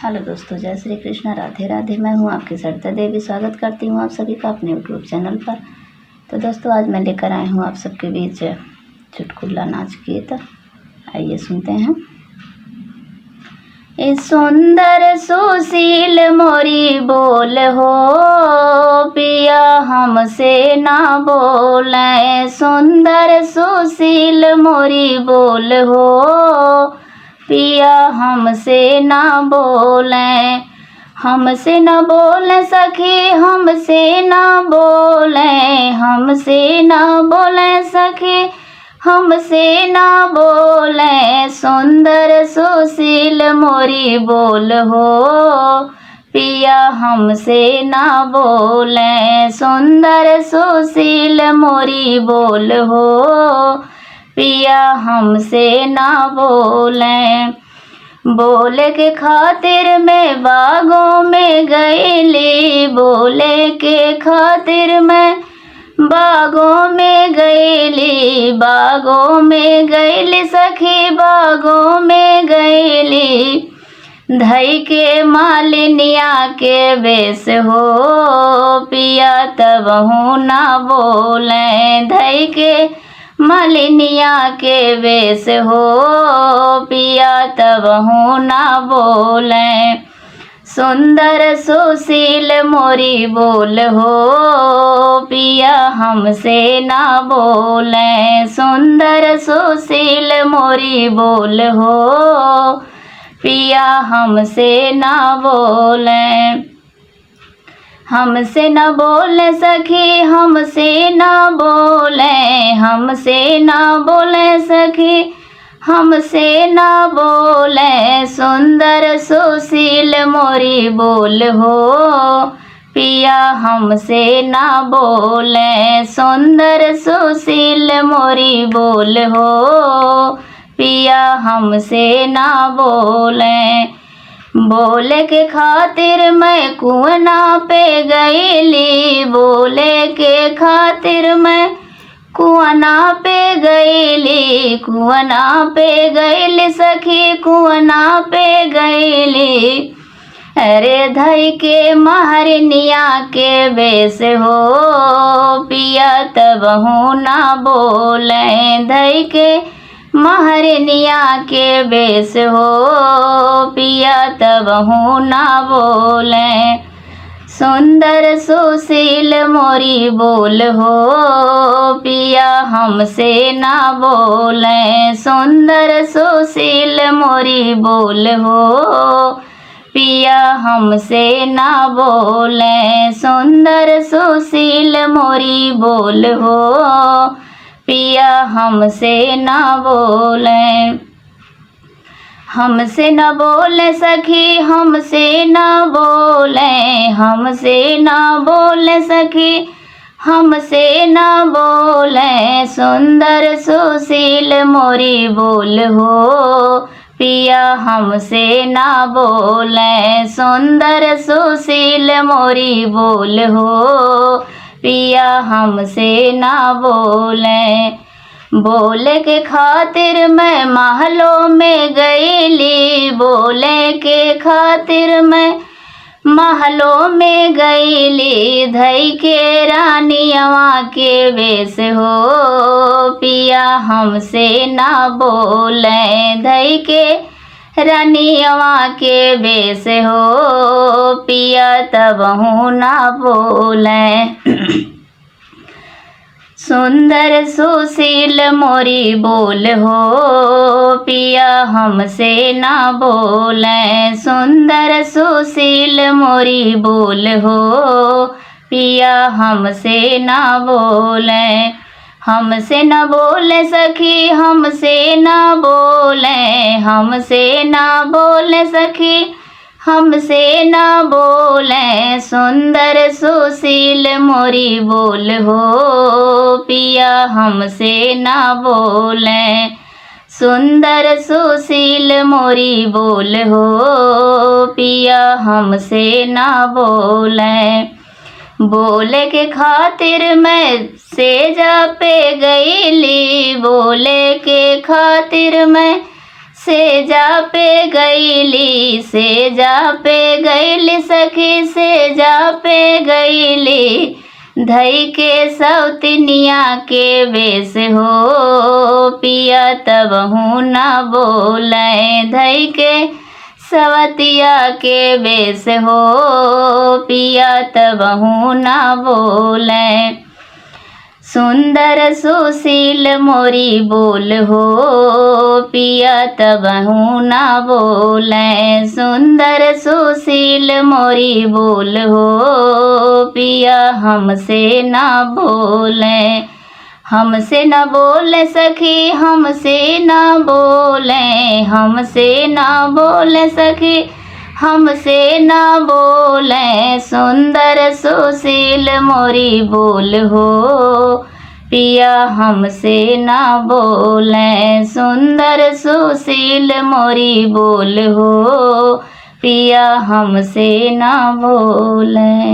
Hello दोस्तों, जय श्री कृष्ण, राधे राधे। मैं हूं आपकी सरिता देवी। स्वागत करती हूं आप सभी का अपने यूट्यूब चैनल पर। तो दोस्तों, आज मैं लेकर आई हूं आप सबके बीच चुटकुला नाच गीत। आइए सुनते हैं। इस सुंदर सुशील मोरी बोल हो, पिया हमसे ना बोले। सुंदर सुशील मोरी बोल हो, पिया हमसे ना बोले। हमसे न बोले सखी, हमसे ना बोले। हमसे ना बोले सखी, हमसे ना बोले। सुंदर सुशील मोरी बोल हो, पिया हमसे ना बोले। सुंदर सुशील मोरी बोल हो, पिया हमसे ना बोले। बोले के खातिर मैं बागों में गईली, बोले के खातिर मैं बागों में गईली। बागों में गईली सखी, बागों में गईली। धई के मालिनिया के बेस हो, पिया तब हूँ ना बोले। धई के मालिनिया के बेस हो, पिया तब हूँ ना बोले। सुंदर सुशील मोरी बोल हो, पिया हमसे ना बोले। सुंदर सुशील मोरी बोल हो, पिया हमसे ना बोले। हमसे न बोले सखी, हमसे ना बोले। हमसे ना बोले सखी, हमसे ना बोले। सुंदर सुशील मोरी बोल हो, पिया हमसे ना बोले। सुंदर सुशील मोरी बोल हो, पिया हमसे ना बोले। बोले के खातिर मैं कुआं पे गईली, बोले के खातिर मैं कुआं पे गईली। कुआं पे गईली सखी, कुआं पे गईली। अरे धई के महरनिया के बेस हो, पिया तब हूँ ना बोले। धई के महरनिया के बेस हो, पिया तब हूँ ना बोले। सुंदर सुशील मोरी बोल हो, पिया हमसे ना बोले। सुंदर सुशील मोरी बोल हो, पिया हमसे ना बोले। सुंदर सुशील मोरी बोल हो, पिया हमसे ना बोले। हमसे न बोले सखी, हमसे ना बोले। हमसे ना बोले सखी, हमसे ना बोले। सुंदर सुशील मोरी बोल हो, पिया हमसे ना बोले। सुंदर सुशील मोरी बोल हो, पिया हमसे ना बोले। बोले के खातिर मैं महलों में गईली, बोले के खातिर मैं महलों में गईली। धई के रानियवा के बेस हो, पिया हमसे ना बोले। धई के रानियवा के बेस हो, पिया तब हूँ ना बोले। सुंदर सुशील मोरी बोल हो, पिया हमसे ना बोले। सुंदर सुशील मोरी बोल हो, पिया हमसे ना बोले। हमसे न बोले सखी, हमसे ना बोले। हमसे ना बोले सखी, हमसे ना बोले। सुंदर सुशील मोरी बोल हो, पिया हमसे ना बोले। सुंदर सुशील मोरी बोल हो, पिया हमसे ना बोले। बोले के खातिर मैं सेजा पे गईली, बोले के खातिर मैं सेजा पे गईली, सेजा पे गईली सखी, सेजा पे गईली, धई के सौतनिया के बेस हो, पिया तबहू न बोले, धई के सवतिया के बेस हो, पिया तबहू न बोले। सुंदर सुशील मोरी बोल हो, पिया तबहू न बोले, सुंदर सुशील मोरी बोल हो, पिया हमसे न बोले, हमसे न बोले सखी, हमसे न बोले, हमसे न बोले सखी, हमसे न बोले, सुंदर सुशील मोरी बोल हो, पिया हमसे न बोले, सुंदर सुशील मोरी बोल हो, पिया हमसे न बोले।